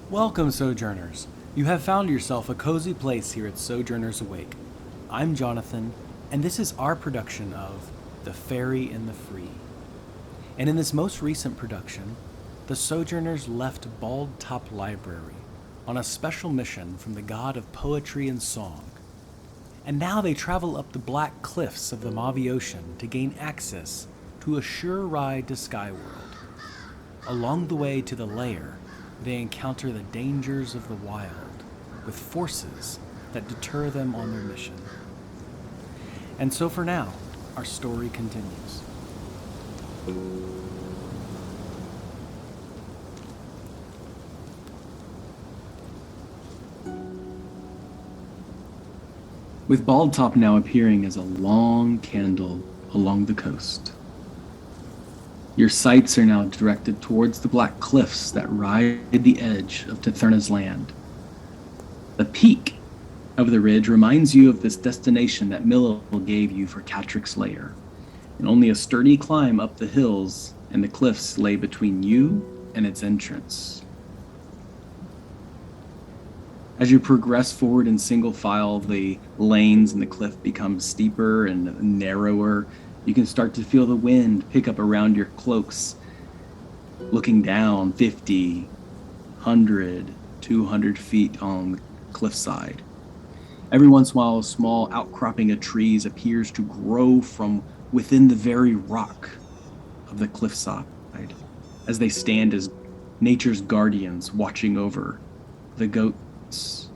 Welcome, Sojourners. You have found yourself a cozy place here at Sojourners Awake. I'm Jonathan, and this is our production of The Fairy and the Free. And in this most recent production, the Sojourners left Bald Top Library on a special mission from the god of poetry and song. And now they travel up the black cliffs of the Mavi Ocean to gain access to a sure ride to Skyworld. Along the way to the lair, they encounter the dangers of the wild, with forces that deter them on their mission. And so for now, our story continues. With Bald Top now appearing as a long candle along the coast, your sights are now directed towards the black cliffs that ride the edge of Titherna's land. The peak of the ridge reminds you of this destination that Millil gave you for Catric's lair, and only a sturdy climb up the hills and the cliffs lay between you and its entrance. As you progress forward in single file, the lanes in the cliff become steeper and narrower. You can start to feel the wind pick up around your cloaks, looking down 50, 100, 200 feet on the cliffside. Every once in a while, a small outcropping of trees appears to grow from within the very rock of the cliffside, as they stand as nature's guardians watching over the goats,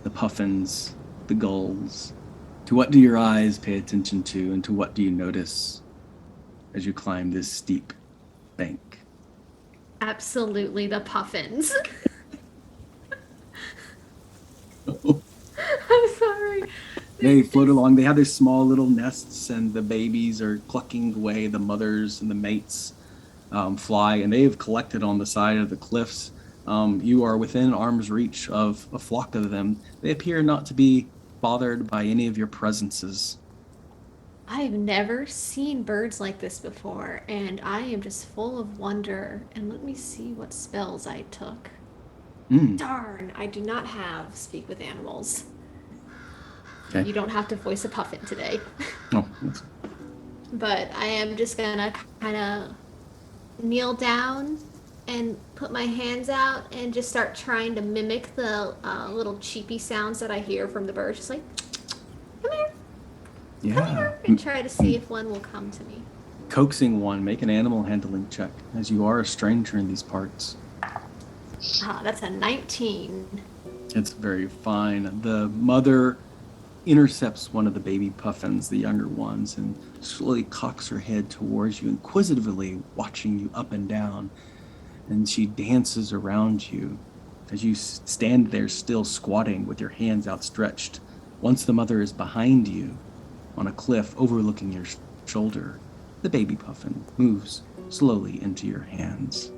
the puffins, the gulls. To what do your eyes pay attention to, and to what do you notice as you climb this steep bank? Absolutely the puffins. I'm sorry. They float along. They have their small little nests, and the babies are clucking away. The mothers and the mates fly, and they have collected on the side of the cliffs. You are within arm's reach of a flock of them. They appear not to be bothered by any of your presences. I've never seen birds like this before, and I am just full of wonder. And let me see what spells I took. Darn, I do not have Speak with Animals. Okay. You don't have to voice a puffin today. Oh, But I am just gonna kind of kneel down and put my hands out and just start trying to mimic the little cheepy sounds that I hear from the birds. Just like, come here, come here, and try to see if one will come to me. Coaxing one, make an animal handling check, as you are a stranger in these parts. That's a 19. It's very fine. The mother intercepts one of the baby puffins, the younger ones, and slowly cocks her head towards you, inquisitively watching you up and down. And she dances around you as you stand there still squatting with your hands outstretched. Once the mother is behind you on a cliff overlooking your shoulder, the baby puffin moves slowly into your hands.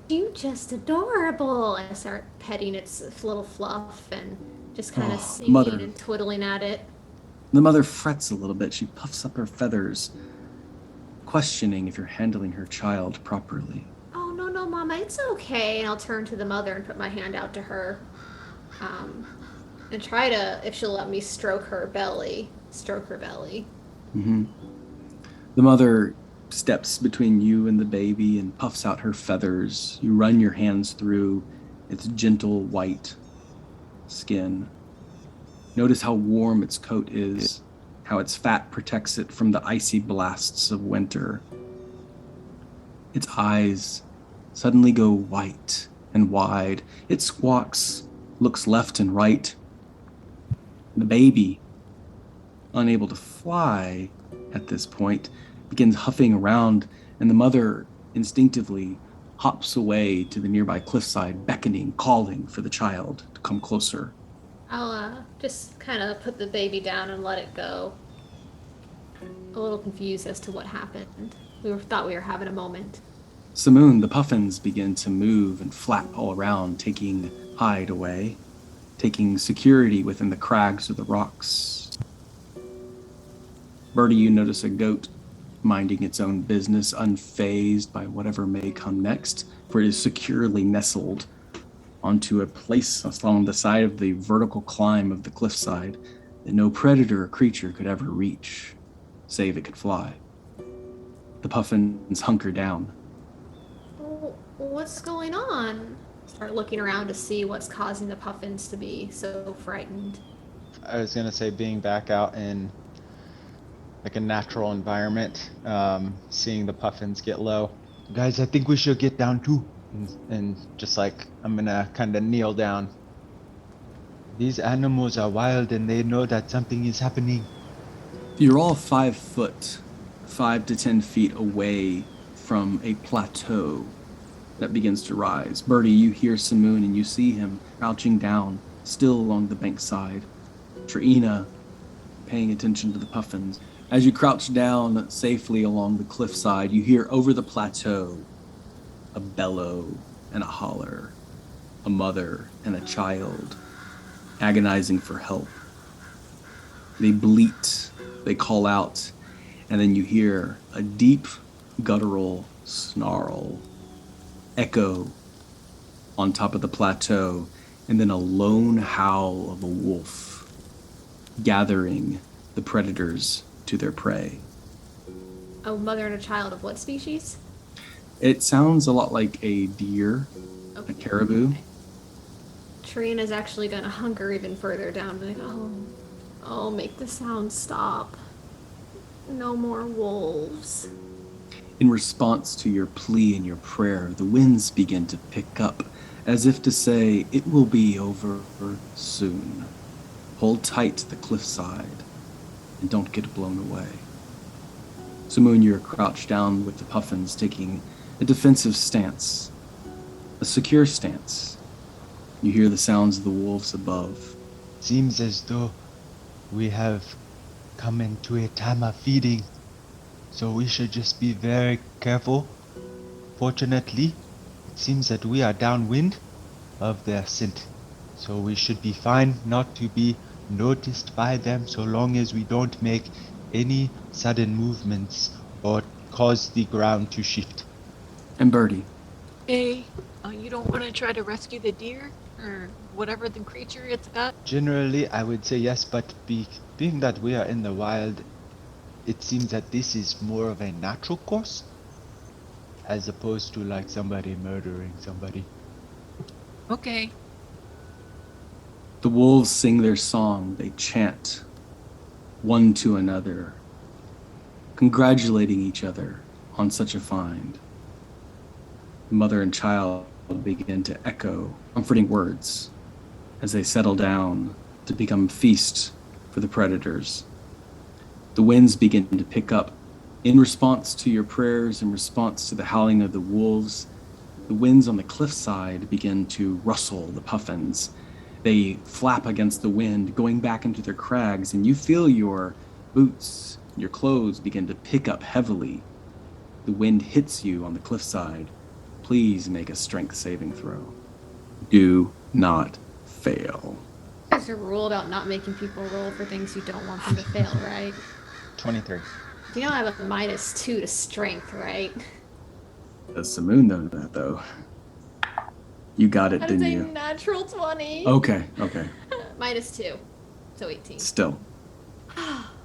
You just adorable. I start petting its little fluff and just kind of singing mother. and twiddling at it. The mother frets a little bit. She puffs up her feathers, questioning if you're handling her child properly. Oh, no, Mama, it's okay. And I'll turn to the mother and put my hand out to her. And try to, if she'll let me stroke her belly. Mm-hmm. The mother steps between you and the baby and puffs out her feathers. You run your hands through its gentle white skin. Notice how warm its coat is, how its fat protects it from the icy blasts of winter. Its eyes suddenly go white and wide. It squawks, looks left and right. The baby, unable to fly at this point, begins huffing around, and the mother instinctively hops away to the nearby cliffside, beckoning, calling for the child to come closer. I'll just kind of put the baby down and let it go. A little confused as to what happened. Thought we were having a moment. Samoon, the puffins begin to move and flap all around, taking hide away, taking security within the crags of the rocks. Bertie, you notice a goat minding its own business, unfazed by whatever may come next, for it is securely nestled onto a place along the side of the vertical climb of the cliffside that no predator or creature could ever reach, save it could fly. The puffins hunker down. What's going on? Start looking around to see what's causing the puffins to be so frightened. I was gonna say being back out in like a natural environment, seeing the puffins get low. Guys, I think we should get down too. And just like, I'm gonna kind of kneel down. These animals are wild and they know that something is happening. You're all 5 foot, 5 to 10 feet away from a plateau that begins to rise. Bertie, you hear Samoon and you see him crouching down, still along the bankside. Triyina, paying attention to the puffins. As you crouch down safely along the cliffside, you hear over the plateau a bellow and a holler, a mother and a child agonizing for help. They bleat, they call out, and then you hear a deep guttural snarl echo on top of the plateau, and then a lone howl of a wolf gathering the predators to their prey. A mother and a child of what species? It sounds a lot like a deer, Okay. a caribou. Okay. Trina's actually gonna hunker even further down, like, oh, make the sound stop. No more wolves. In response to your plea and your prayer, the winds begin to pick up, as if to say, it will be over soon. Hold tight to the cliffside, and don't get blown away. Samoon, you're crouched down with the puffins, taking a defensive stance, a secure stance. You hear the sounds of the wolves above. Seems as though we have come into a time of feeding, so we should just be very careful. Fortunately, it seems that we are downwind of their scent, so we should be fine not to be noticed by them so long as we don't make any sudden movements or cause the ground to shift. And Bertie, Hey, you don't want to try to rescue the deer? Or whatever the creature it's got? Generally, I would say yes, but being that we are in the wild, it seems that this is more of a natural course, as opposed to like somebody murdering somebody. Okay. the wolves sing their song. They chant one to another, congratulating each other on such a find. Mother and child begin to echo comforting words as they settle down to become feast for the predators. The winds begin to pick up. In response to your prayers, in response to the howling of the wolves, the winds on the cliffside begin to rustle the puffins. They flap against the wind, going back into their crags, and you feel your boots, your clothes begin to pick up heavily. The wind hits you on the cliffside. Please make a strength saving throw. Do not fail. There's a rule about not making people roll for things you don't want them to fail, right? 23. You know I have a -2 to strength, right? Does Samoon know that, though? You got it, That is didn't a you? natural 20. Okay. -2, so 18. Still.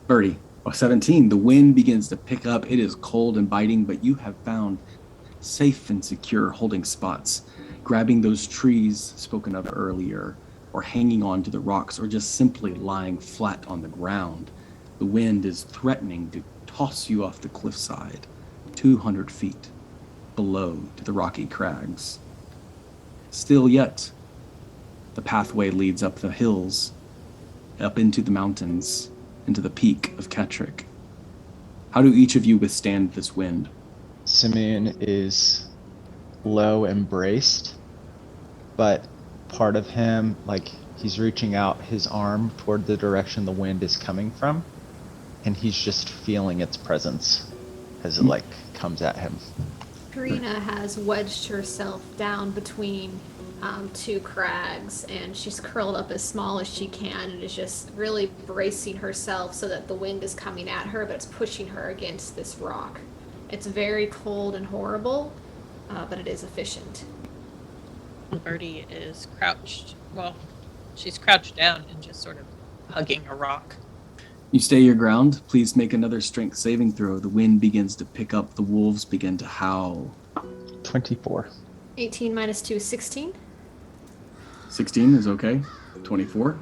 Bertie, 17. The wind begins to pick up. It is cold and biting, but you have found safe and secure holding spots, grabbing those trees spoken of earlier, or hanging on to the rocks, or just simply lying flat on the ground. The wind is threatening to toss you off the cliffside, 200 feet below to the rocky crags. Still yet, the pathway leads up the hills, up into the mountains, into the peak of Ketrick. How do each of you withstand this wind? Samoon is low and braced, but part of him, like, he's reaching out his arm toward the direction the wind is coming from, and he's just feeling its presence as it, like, comes at him. Triyina has wedged herself down between two crags, and she's curled up as small as she can and is just really bracing herself so that the wind is coming at her, but it's pushing her against this rock. It's very cold and horrible, but it is efficient. Bertie is crouched. Well, she's crouched down and just sort of hugging a rock. You stay your ground. Please make another strength saving throw. The wind begins to pick up. The wolves begin to howl. 24. 18 minus 2 is 16. 16 is okay. 24.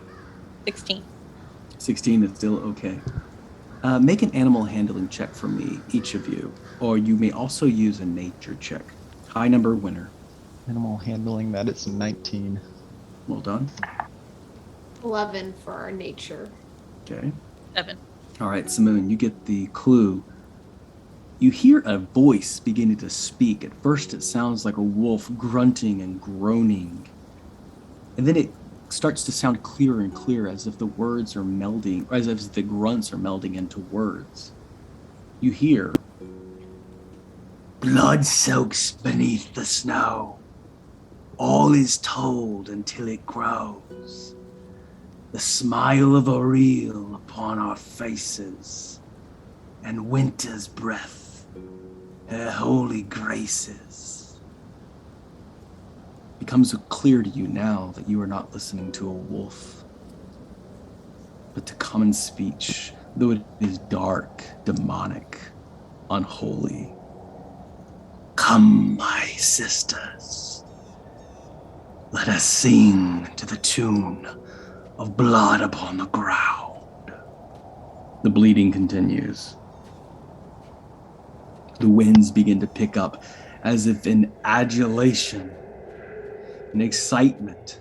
16. 16 is still okay. Make an animal handling check for me, each of you. Or you may also use a nature check. High number winner. Animal handling, that is 19. Well done. 11 for our nature. Okay. 7. All right, Samoon, you get the clue. You hear a voice beginning to speak. At first, it sounds like a wolf grunting and groaning. And then it starts to sound clearer and clearer, as if the words are melding, or as if the grunts are melding into words. You hear, "Blood soaks beneath the snow. All is told until it grows. The smile of a reel upon our faces, and winter's breath, her holy graces." It becomes clear to you now that you are not listening to a wolf, but to common speech, though it is dark, demonic, unholy. "Come, my sisters, let us sing to the tune of blood upon the ground." The bleeding continues. The winds begin to pick up as if in adulation and excitement.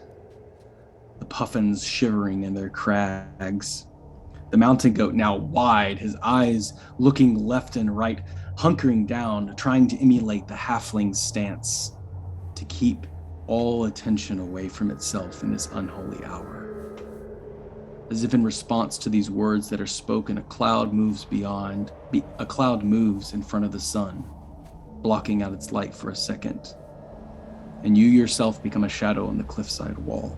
The puffins shivering in their crags. The mountain goat now wide, his eyes looking left and right, hunkering down, trying to emulate the halfling's stance, to keep all attention away from itself in this unholy hour. As if in response to these words that are spoken, a cloud moves in front of the sun, blocking out its light for a second. And you yourself become a shadow on the cliffside wall.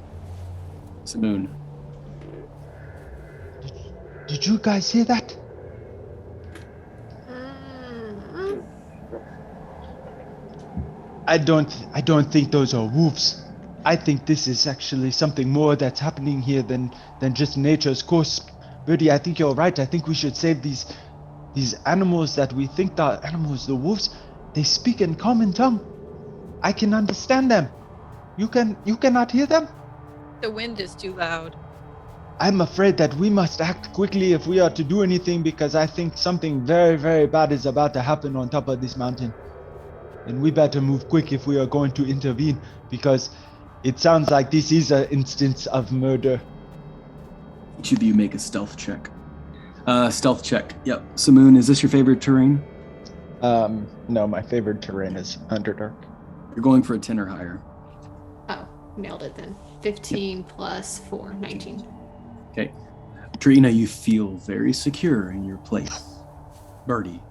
Samoon. Did you guys hear that? I don't think those are wolves. I think this is actually something more that's happening here than just nature's course. Bertie, I think you're right. I think we should save these animals that we think are animals. The wolves, they speak in common tongue. I can understand them. You cannot hear them? The wind is too loud. I'm afraid that we must act quickly if we are to do anything, because I think something very, very bad is about to happen on top of this mountain. And we better move quick if we are going to intervene, because it sounds like this is an instance of murder. Each of you make a stealth check. Stealth check. Yep. Samoon, is this your favorite terrain? No, my favorite terrain is Underdark. You're going for a 10 or higher. Oh, nailed it then. 15 plus 4, 19. Okay. Triyina, you feel very secure in your place. Bertie.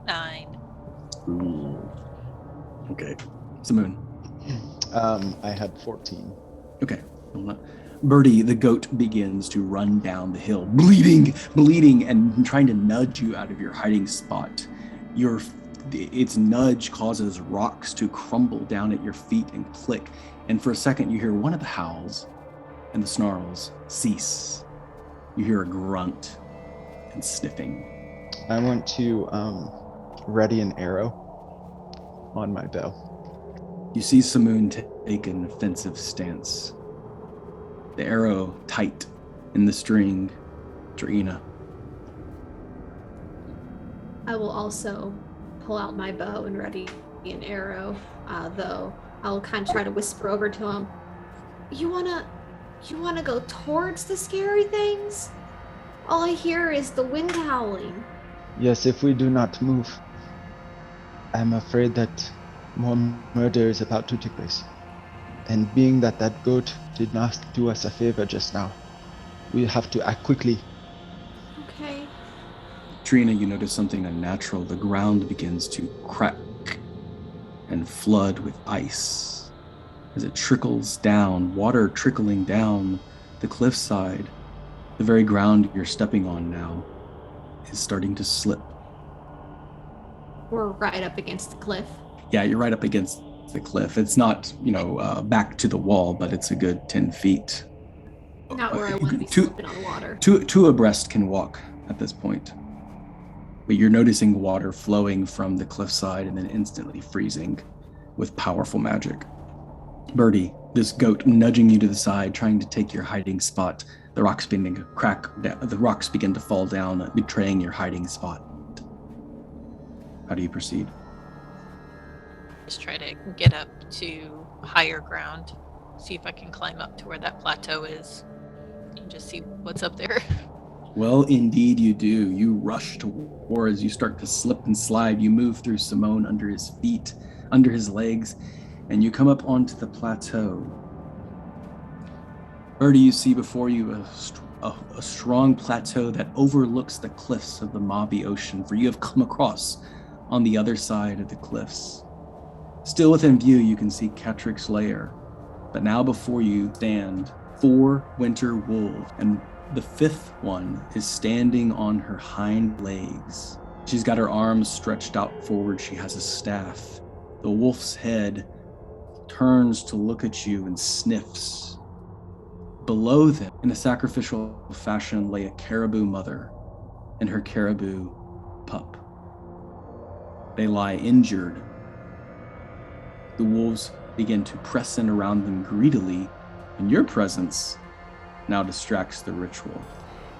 9. Ooh. Okay. Samoon. I had 14. Okay. Bertie, the goat, begins to run down the hill, bleeding, and trying to nudge you out of your hiding spot. Its nudge causes rocks to crumble down at your feet and click, and for a second you hear one of the howls and the snarls cease. You hear a grunt and sniffing. I want to ready an arrow on my bow. You see Samoon take an offensive stance. The arrow tight in the string. Triyina. I will also pull out my bow and ready an arrow, though I'll kind of try to whisper over to him. You wanna go towards the scary things? All I hear is the wind howling. Yes, if we do not move, I'm afraid that more murder is about to take place. And being that goat did not do us a favor just now, we have to act quickly. Okay. Triyina, you notice something unnatural. The ground begins to crack and flood with ice. as it trickles down, water trickling down the cliffside. The very ground you're stepping on now is starting to slip. We're right up against the cliff. Yeah, you're right up against the cliff. It's not, back to the wall, but it's a good 10 feet. Not where I want to be Two- slipping on water. Two abreast can walk at this point. But you're noticing water flowing from the cliffside and then instantly freezing with powerful magic. Bertie, this goat nudging you to the side, trying to take your hiding spot. The rocks begin to crack. The rocks begin to fall down, betraying your hiding spot. How do you proceed? Just try to get up to higher ground, see if I can climb up to where that plateau is, and just see what's up there. Well, indeed you do. You rush towards, you start to slip and slide. You move through Samoon under his feet, under his legs, and you come up onto the plateau. Bertie, you see before you a strong plateau that overlooks the cliffs of the Mobby Ocean, for you have come across on the other side of the cliffs. Still within view, you can see Catric's lair, but now before you stand 4 winter wolves, and the 5th one is standing on her hind legs. She's got her arms stretched out forward. She has a staff. The wolf's head turns to look at you and sniffs. Below them, in a sacrificial fashion, lay a caribou mother and her caribou pup. They lie injured. The wolves begin to press in around them greedily, and your presence now distracts the ritual.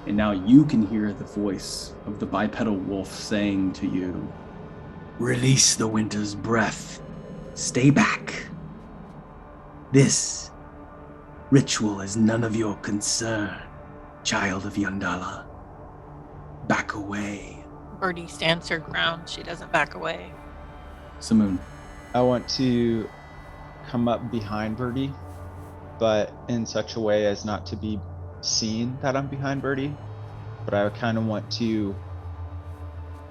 And now you can hear the voice of the bipedal wolf saying to you, "Release the winter's breath. Stay back. This ritual is none of your concern, child of Yandala. Back away." Bertie stands her ground. She doesn't back away. Samoon. I want to come up behind Bertie, but in such a way as not to be seen that I'm behind Bertie. But I kind of want to.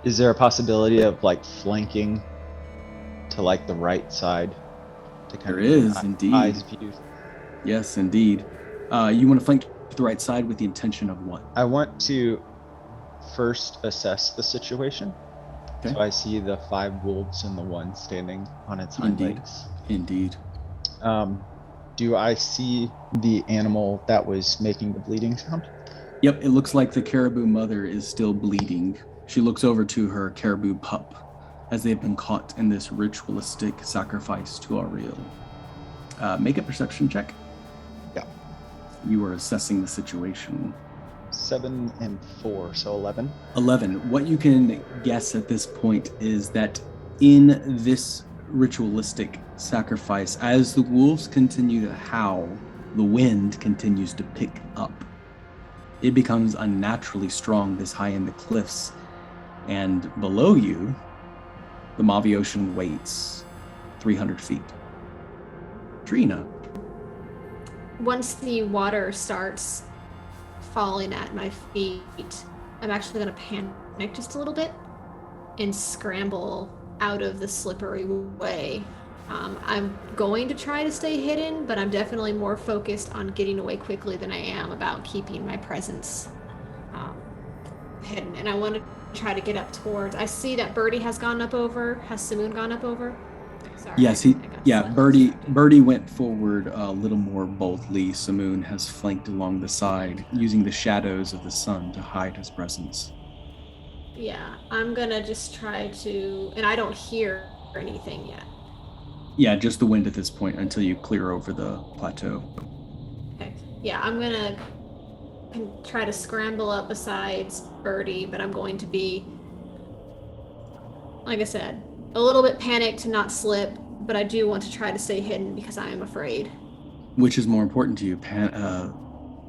Is there a possibility of flanking to the right side? To There is, indeed. Eyes view. Yes, indeed. You want to flank to the right side with the intention of what? I want to first assess the situation. Okay. So I see the 5 wolves and the one standing on its hind Indeed. legs. Indeed. Do I see the animal that was making the bleeding sound? Yep, it looks like the caribou mother is still bleeding. She looks over to her caribou pup as they've been caught in this ritualistic sacrifice to Ariel. Make a perception check. Yeah. You are assessing the situation. 7 and 4, so 11. 11. What you can guess at this point is that in this ritualistic sacrifice, as the wolves continue to howl, the wind continues to pick up. It becomes unnaturally strong this high in the cliffs, and below you, the Mobby Ocean waits 300 feet. Triyina. Once the water starts falling at my feet, I'm actually going to panic just a little bit and scramble out of the slippery way. I'm going to try to stay hidden, but I'm definitely more focused on getting away quickly than I am about keeping my presence hidden. And I want to try to get up towards. I see that Bertie has gone up over. Has Samoon gone up over? Sorry. Yes, Bertie went forward a little more boldly. Samoon has flanked along the side, using the shadows of the sun to hide his presence. Yeah, I'm gonna just try to, and I don't hear anything yet. Yeah, just the wind at this point until you clear over the plateau. Okay. Yeah, I'm gonna try to scramble up besides Bertie, but I'm going to be, like I said, a little bit panicked to not slip, but I do want to try to stay hidden because I am afraid. Which is more important to you,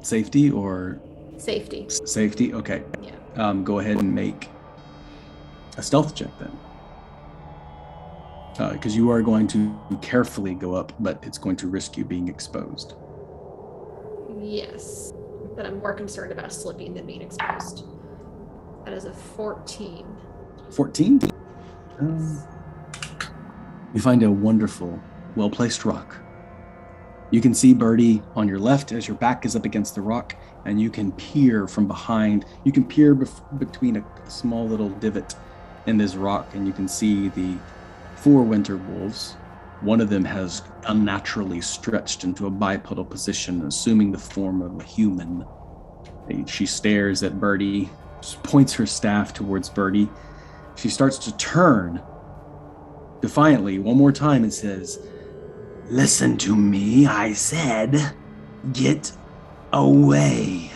safety or? Safety. Safety, okay. Yeah. Go ahead and make a stealth check then. Because you are going to carefully go up, but it's going to risk you being exposed. Yes, but I'm more concerned about slipping than being exposed. That is a 14. 14? You find a wonderful, well-placed rock You can see Bertie on your left as your back is up against the rock, and you can peer from behind. You can peer between a small little divot in this rock, and you can see the 4 winter wolves. One of them has unnaturally stretched into a bipedal position, assuming the form of a human. She stares at Bertie, points her staff towards Bertie. She starts to turn defiantly one more time and says, "Listen to me, I said. Get away.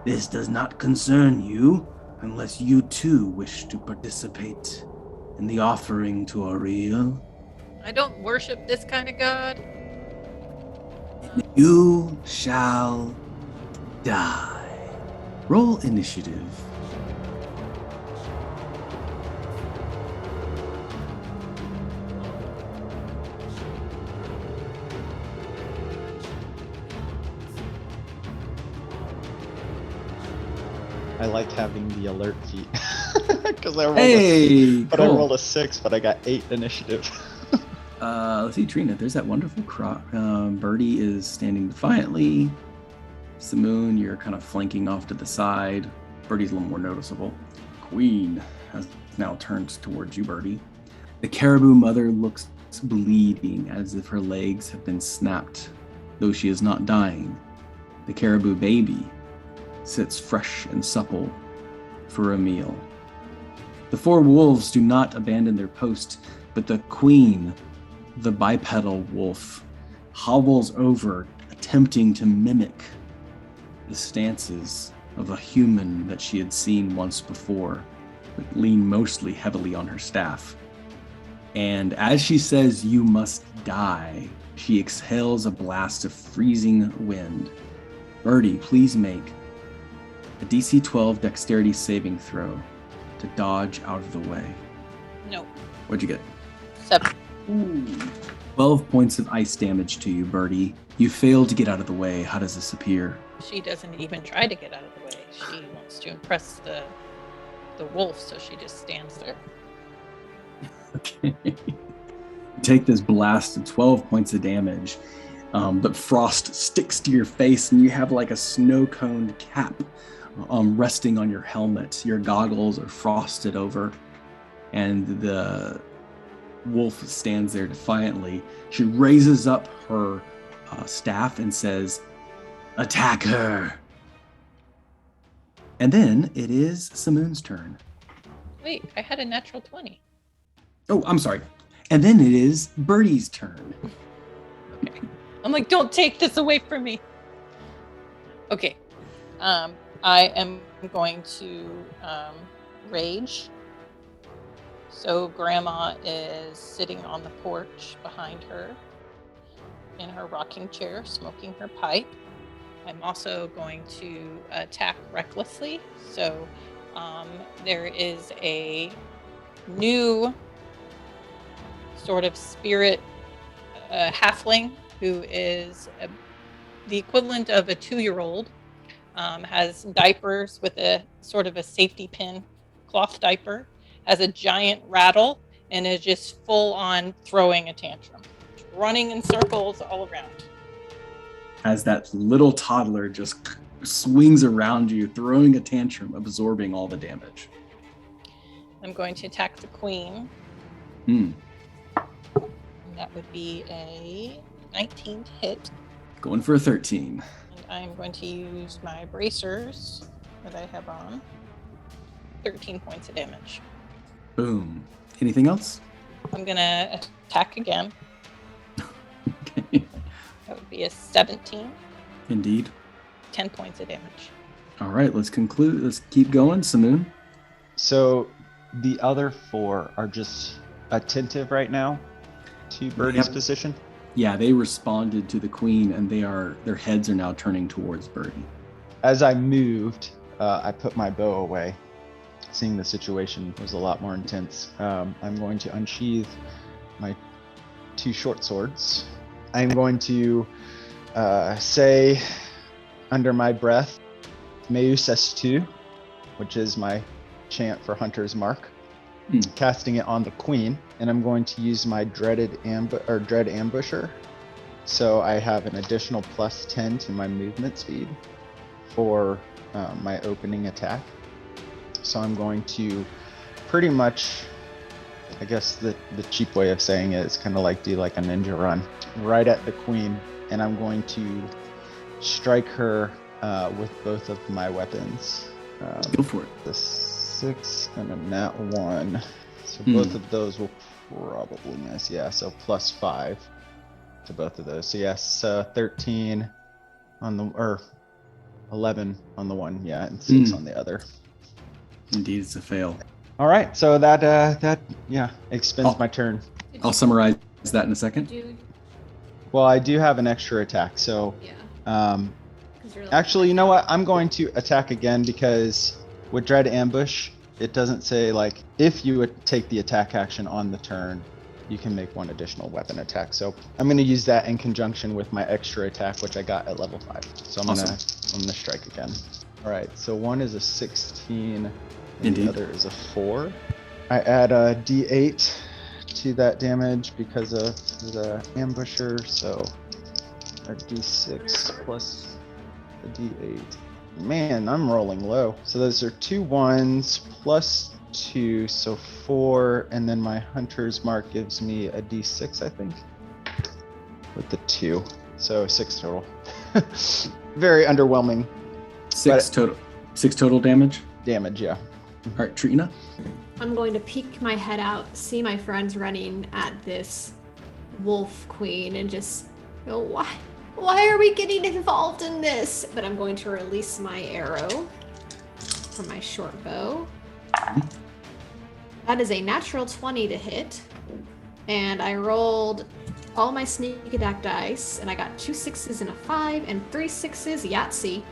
This does not concern you, unless you too wish to participate in the offering to Ariel. I don't worship this kind of god. You shall die." Roll initiative. I like having the alert feat. Because I rolled a 6, but I got 8 initiative. Let's see, Triyina, there's that wonderful crop. Bertie is standing defiantly. Samoon, you're kind of flanking off to the side. Bertie's a little more noticeable. Queen has now turned towards you, Bertie. The caribou mother looks bleeding as if her legs have been snapped, though she is not dying. The caribou baby sits fresh and supple for a meal. The 4 wolves do not abandon their post, but the queen, the bipedal wolf, hobbles over, attempting to mimic the stances of a human that she had seen once before, but lean mostly heavily on her staff. And as she says, "You must die," she exhales a blast of freezing wind. Bertie, please make a DC 12 dexterity saving throw to dodge out of the way. No. What'd you get? 7. Ooh. 12 points of ice damage to you, Bertie. You fail to get out of the way. How does this appear? She doesn't even try to get out of the way. She wants to impress the wolf, so she just stands there. Okay. You take this blast of 12 points of damage, but frost sticks to your face, and you have like a snow-coned cap resting on your helmet. Your goggles are frosted over, and the wolf stands there defiantly. She raises up her staff and says, "Attack her!" And then it is Samoon's turn. Wait, I had a natural 20. Oh, I'm sorry. And then it is Bertie's turn. Okay. I'm like, don't take this away from me. Okay. I am going to rage. So Grandma is sitting on the porch behind her in her rocking chair, smoking her pipe. I'm also going to attack recklessly. So there is a new sort of spirit halfling who is the equivalent of a 2-year-old, has diapers with a sort of a safety pin, cloth diaper, has a giant rattle, and is just full on throwing a tantrum, running in circles all around. As that little toddler just swings around you, throwing a tantrum, absorbing all the damage. I'm going to attack the queen. Hmm. That would be a 19 to hit. Going for a 13. And I'm going to use my bracers that I have on. 13 points of damage. Boom. Anything else? I'm going to attack again. Okay. That would be a 17. Indeed. 10 points of damage. All right, let's conclude. Let's keep going. Samoon? So the other 4 are just attentive right now to Bertie's position? Yeah, they responded to the queen, and their heads are now turning towards Bertie. As I moved, I put my bow away, seeing the situation was a lot more intense. I'm going to unsheath my 2 short swords. I'm going to say under my breath, Meus Estu, which is my chant for Hunter's Mark, casting it on the queen, and I'm going to use my dread ambusher So I have an additional plus 10 to my movement speed for my opening attack. So I'm going to pretty much, I guess the cheap way of saying it is kind of like do like a ninja run right at the queen. And I'm going to strike her with both of my weapons. Go for it. The 6 and a nat 1. So both of those will probably miss. Yeah, so plus 5 to both of those. So yes, 13 on the, or 11 on the one, yeah, and 6 on the other. Indeed, it's a fail. All right, so that expends my turn. I'll summarize that in a second. Dude, Well, I do have an extra attack, so yeah. 'Cause you're like- actually, you know what? I'm going to attack again because with Dread Ambush, it doesn't say like if you would take the attack action on the turn, you can make one additional weapon attack. So I'm going to use that in conjunction with my extra attack, which I got at level 5. So I'm gonna strike again. All right, so one is a 16, and Indeed. the other is a 4. I add a D8 to that damage because of the ambusher, so a D6 plus a D8. Man, I'm rolling low. So those are 2 1s plus 2, so 4, and then my hunter's mark gives me a D6, I think, with the 2, so 6 total. Very underwhelming 6 total. 6 total damage. damage, yeah. All right, Triyina. I'm going to peek my head out, see my friends running at this wolf queen, and just go, why are we getting involved in this? But I'm going to release my arrow from my short bow. That is a natural 20 to hit. And I rolled all my sneak attack dice, and I got 2 6s and a 5, and 3 6s, Yahtzee.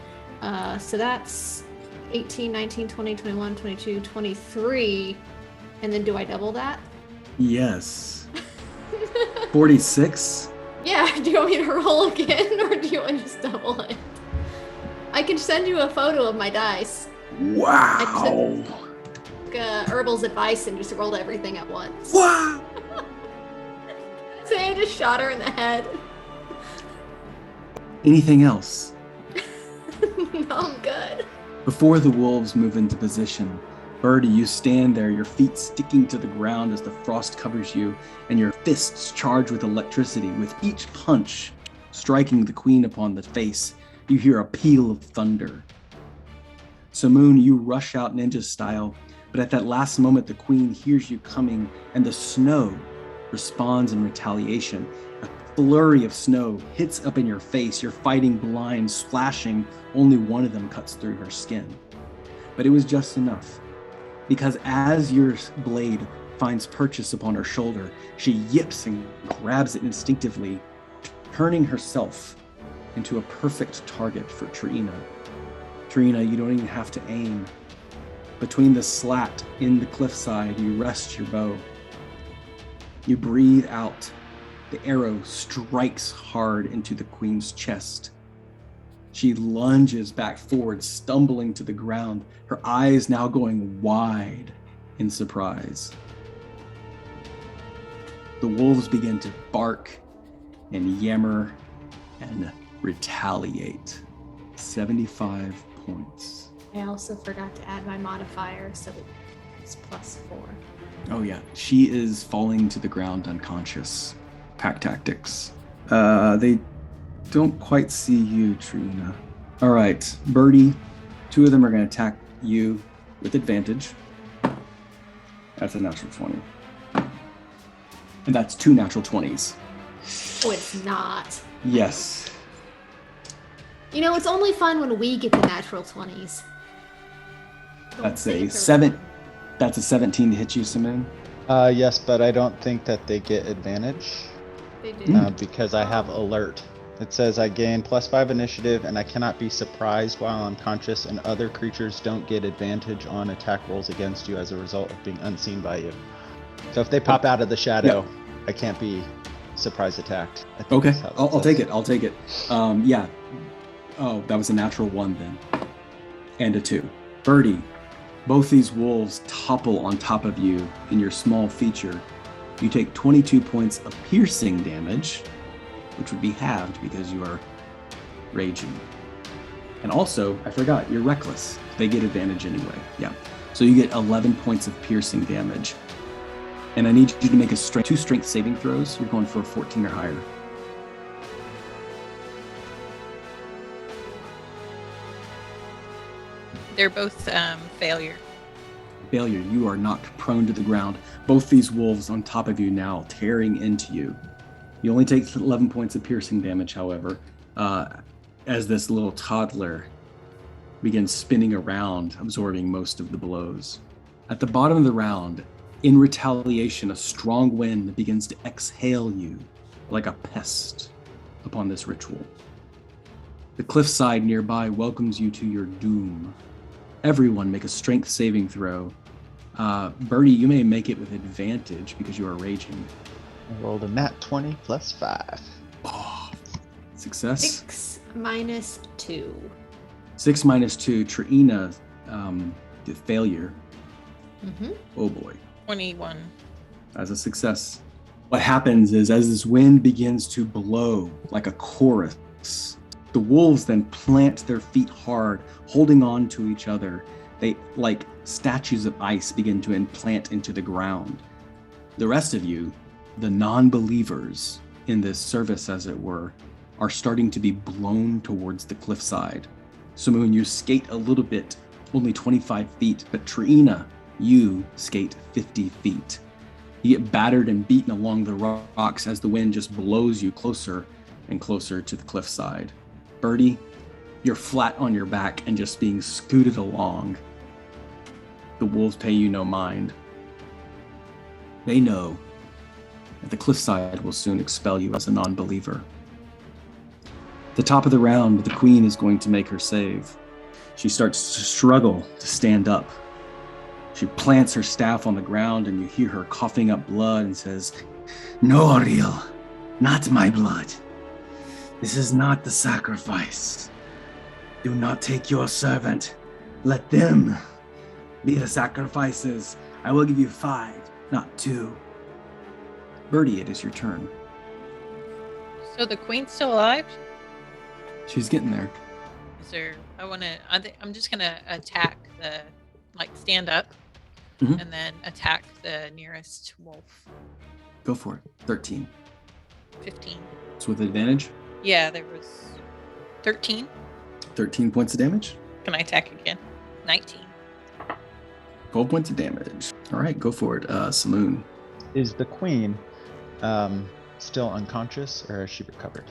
So that's 18, 19, 20, 21, 22, 23. And then do I double that? Yes. 46. Yeah, do you want me to roll again, or do you want to just double it? I can send you a photo of my dice. Wow. Herbal's advice and just rolled everything at once. Wow. Say I just shot her in the head. Anything else? No, I'm good. Before the wolves move into position, Bertie, you stand there, your feet sticking to the ground as the frost covers you, and your fists charged with electricity. With each punch striking the queen upon the face, you hear a peal of thunder. Samoon, you rush out ninja style, but at that last moment, the queen hears you coming, and the snow responds in retaliation. A flurry of snow hits up in your face. You're fighting blind, splashing. Only one of them cuts through her skin. But it was just enough, because as your blade finds purchase upon her shoulder, she yips and grabs it instinctively, turning herself into a perfect target for Triyina. Triyina, you don't even have to aim. Between the slat in the cliffside, you rest your bow. You breathe out. The arrow strikes hard into the queen's chest. She lunges back forward, stumbling to the ground, her eyes now going wide in surprise. The wolves begin to bark and yammer and retaliate. 75 points. I also forgot to add my modifier, so it's +4. Oh yeah, she is falling to the ground unconscious. Pack tactics. They don't quite see you, Triyina. All right, Bertie, 2 of them are going to attack you with advantage. That's a natural 20. And that's 2 natural 20s. Oh, it's not. Yes. You know, it's only fun when we get the natural 20s. Don't That's think a they're 7. fun. That's a 17 to hit you, Samoon. Yes, but I don't think that they get advantage They do. because I have alert. It says I gain +5 initiative and I cannot be surprised while unconscious, and other creatures don't get advantage on attack rolls against you as a result of being unseen by you. So if they pop out of the shadow, I can't be surprise attacked. I think Okay, that's how that I'll says. take it. I'll take it. Yeah. Oh, that was a natural 1 then. And a 2. Bertie, both these wolves topple on top of you in your small feature. You take 22 points of piercing damage, which would be halved because you are raging. And also, I forgot, you're reckless. They get advantage anyway. Yeah. So you get 11 points of piercing damage. And I need you to make two strength saving throws. You're going for a 14 or higher. They're both failure. Failure. You are knocked prone to the ground. Both these wolves on top of you now, tearing into you. You only take 11 points of piercing damage, however, as this little toddler begins spinning around, absorbing most of the blows. At the bottom of the round, in retaliation, a strong wind begins to exhale you like a pest upon this ritual. The cliffside nearby welcomes you to your doom. Everyone make a strength saving throw. Bertie, you may make it with advantage because you are raging. I rolled a nat 20 plus 5. Oh, success. 6 minus 2. 6 minus 2. Triyina, the failure. Mm-hmm. Oh boy. 21. As a success. What happens is as this wind begins to blow like a chorus, the wolves then plant their feet hard, holding on to each other. They, like statues of ice, begin to implant into the ground. The rest of you, the non-believers in this service, as it were, are starting to be blown towards the cliffside. Samoon, you skate a little bit, only 25 feet, but Triyina, you skate 50 feet. You get battered and beaten along the rocks as the wind just blows you closer and closer to the cliffside. Bertie, you're flat on your back and just being scooted along. The wolves pay you no mind. They know that the cliffside will soon expel you as a non-believer. At the top of the round, the queen is going to make her save. She starts to struggle to stand up. She plants her staff on the ground and you hear her coughing up blood and says, "No, Ariel, not my blood. This is not the sacrifice. Do not take your servant. Let them be the sacrifices. I will give you 5, not 2. Bertie, it is your turn. So the queen's still alive? She's getting there. Is there? I'm just gonna attack stand up, Mhm. and then attack the nearest wolf. Go for it. 13. 15. It's with advantage. Yeah, there was 13. 13 points of damage. Can I attack again? 19. 12 points of damage. All right, go for it. Samoon. Is the queen still unconscious, or has she recovered?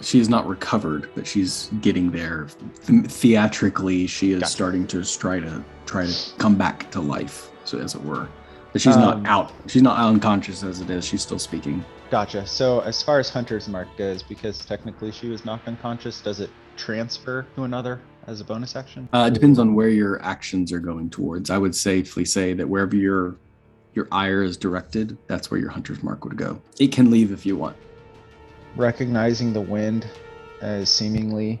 She is not recovered, but she's getting there. Theatrically, she is Gotcha. starting to try to come back to life, so as it were. But she's not out. She's not unconscious as it is. She's still speaking. Gotcha. So as far as Hunter's Mark goes, because technically she was knocked unconscious, does it transfer to another as a bonus action? It depends on where your actions are going towards. I would safely say that wherever your ire is directed, that's where your Hunter's Mark would go. It can leave if you want. Recognizing the wind as seemingly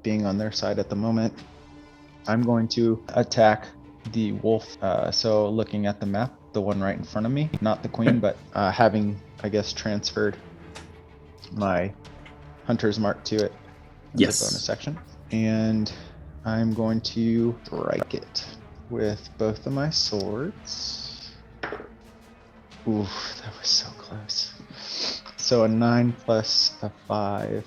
being on their side at the moment, I'm going to attack the wolf. So looking at the map, the one right in front of me, not the queen, but having, I guess, transferred my Hunter's Mark to it as Yes. a bonus action. And I'm going to strike it with both of my swords. Oof, that was so close. So a 9 plus a 5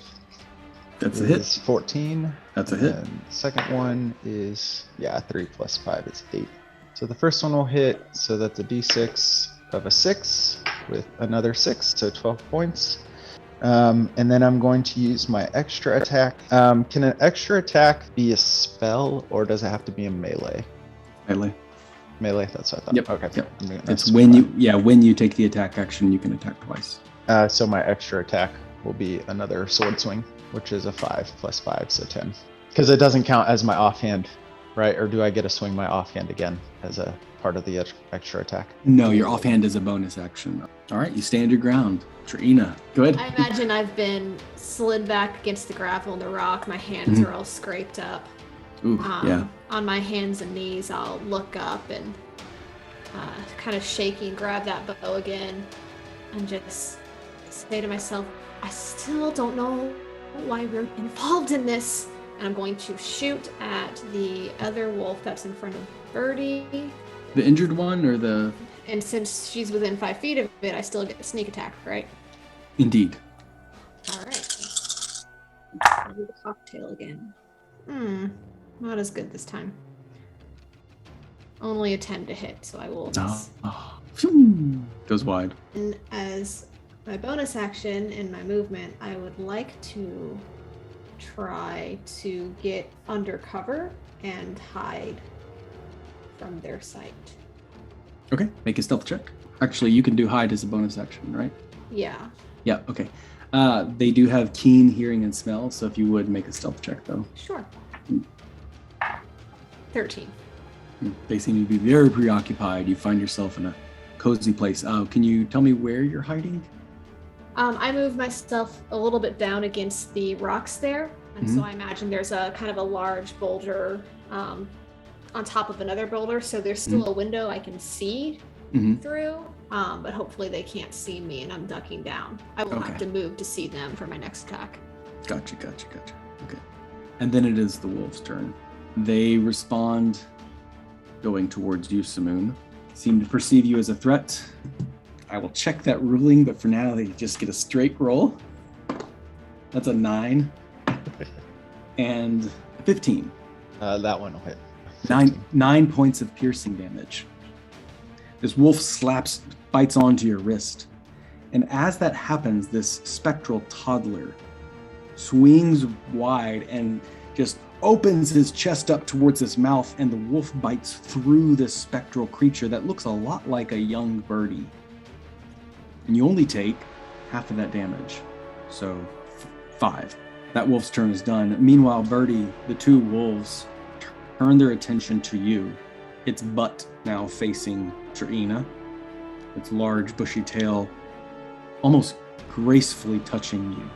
That's a is hit. 14. That's a hit. And the second one is, 3 plus 5 is 8. So the first one will hit, so that's a d6 of a 6 with another 6, so 12 points. And then I'm going to use my extra attack. Can an extra attack be a spell, or does it have to be a melee? Melee. Melee, that's what I thought. Yep. Okay. Yep. That's It's when you take the attack action, you can attack twice. So my extra attack will be another sword swing, which is a 5 plus 5, so 10. Because it doesn't count as my offhand, right? Or do I get to swing my offhand again as a part of the extra attack? No, your offhand is a bonus action. All right, you stand your ground. Triyina, go ahead. I imagine I've been slid back against the gravel and the rock. My hands are all scraped up. Ooh, yeah. On my hands and knees, I'll look up and kind of shaky, grab that bow again, and just say to myself, I still don't know why we're involved in this. And I'm going to shoot at the other wolf that's in front of Bertie. The injured one or the... And since she's within 5 feet of it, I still get a sneak attack, right? Indeed. All right. I'll do the cocktail again. Not as good this time. Only a 10 to hit, so I will miss. Goes wide. And as my bonus action in my movement, I would like to try to get under cover and hide from their sight. Okay, make a stealth check. Actually, you can do hide as a bonus action, right? Yeah. Yeah, okay. They do have keen hearing and smell, so if you would make a stealth check, though. Sure. 13. They seem to be very preoccupied. You find yourself in a cozy place. Can you tell me where you're hiding? I moved myself a little bit down against the rocks there, and so I imagine there's a kind of a large boulder on top of another boulder, so there's still a window I can see through, but hopefully they can't see me and I'm ducking down. I will have to move to see them for my next attack. Gotcha. Okay. And then it is the wolf's turn. They respond going towards you, Samoon. Seem to perceive you as a threat. I will check that ruling, but for now they just get a straight roll. That's a 9 and a 15. That one will hit. 9 points of piercing damage. This wolf bites onto your wrist. And as that happens, this spectral toddler swings wide and just opens his chest up towards his mouth, and the wolf bites through this spectral creature that looks a lot like a young Bertie. And you only take half of that damage. So 5. That wolf's turn is done. Meanwhile, Bertie, the two wolves turn their attention to you. Its butt now facing Triyina. Its large bushy tail almost gracefully touching you.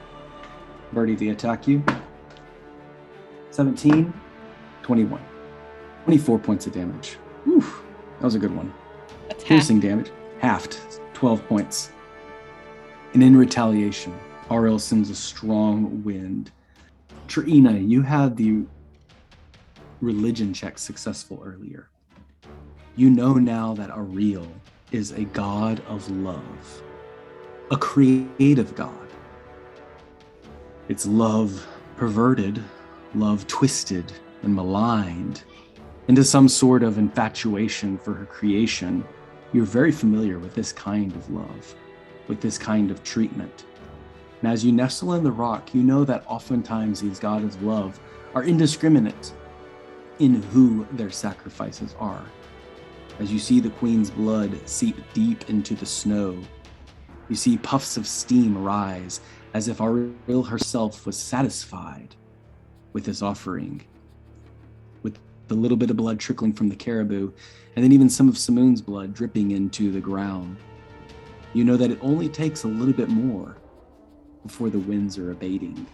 Bertie, they attack you. 17, 21. 24 points of damage. Whew, that was a good one. That's Piercing damage, halved, 12 points. And in retaliation, Aurel sends a strong wind. Triyina, you had the religion check successful earlier. You know now that Aurel is a god of love, a creative god. It's love perverted, love twisted and maligned into some sort of infatuation for her creation. You're very familiar with this kind of love, with this kind of treatment. And as you nestle in the rock, you know that oftentimes these gods of love are indiscriminate in who their sacrifices are. As you see the queen's blood seep deep into the snow, you see puffs of steam rise as if Aurel herself was satisfied with this offering, with the little bit of blood trickling from the caribou, and then even some of Samoon's blood dripping into the ground. You know that it only takes a little bit more before the winds are abating.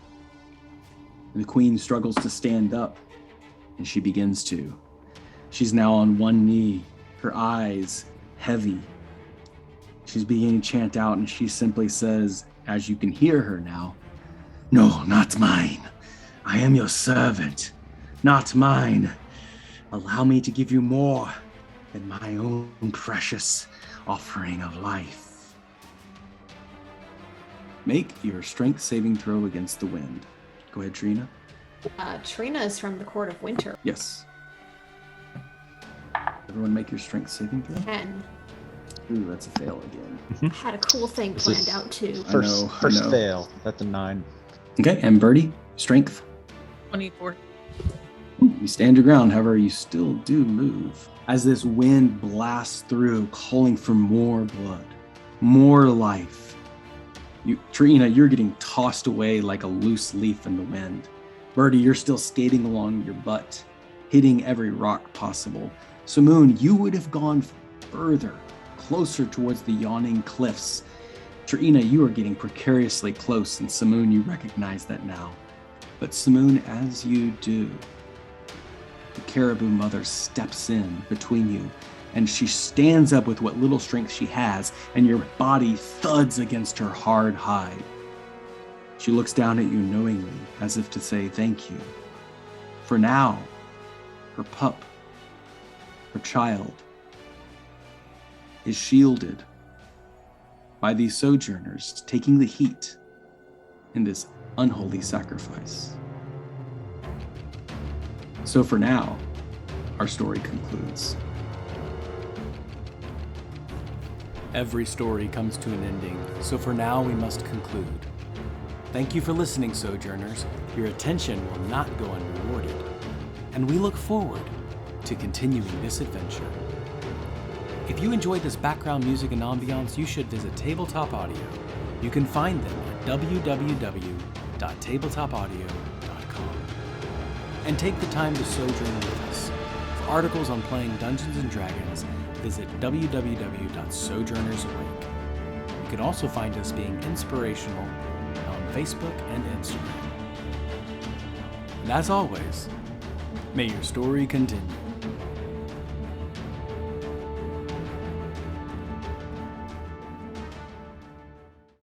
And the queen struggles to stand up, and she begins to. She's now on one knee, her eyes heavy. She's beginning to chant out, and she simply says, as you can hear her now, "No, not mine. I am your servant, not mine. Allow me to give you more than my own precious offering of life." Make your strength saving throw against the wind. Go ahead, Triyina. Triyina is from the Court of Winter. Yes. Everyone make your strength saving throw. 10. Ooh, that's a fail again. I had a cool thing This planned is out too. First I know. fail. That's a 9. Okay, and Bertie, strength. 24. You stand your ground, however, you still do move. As this wind blasts through, calling for more blood, more life. Triyina, you're getting tossed away like a loose leaf in the wind. Bertie, you're still skating along your butt, hitting every rock possible. Samoon, you would have gone further, closer towards the yawning cliffs. Triyina, you are getting precariously close, and Samoon, you recognize that now. But Samoon, as you do, the caribou mother steps in between you, and she stands up with what little strength she has, and your body thuds against her hard hide. She looks down at you knowingly, as if to say thank you. For now, her pup, her child, is shielded by these sojourners taking the heat in this unholy sacrifice. So for now, our story concludes. Every story comes to an ending, so for now we must conclude. Thank you for listening, Sojourners. Your attention will not go unrewarded, and we look forward to continuing this adventure. If you enjoyed this background music and ambiance, you should visit Tabletop Audio. You can find them at www.tabletopaudio.com. And take the time to sojourn with us. For articles on playing Dungeons & Dragons, visit www.sojournersawake. You can also find us being inspirational on Facebook and Instagram. And as always, may your story continue.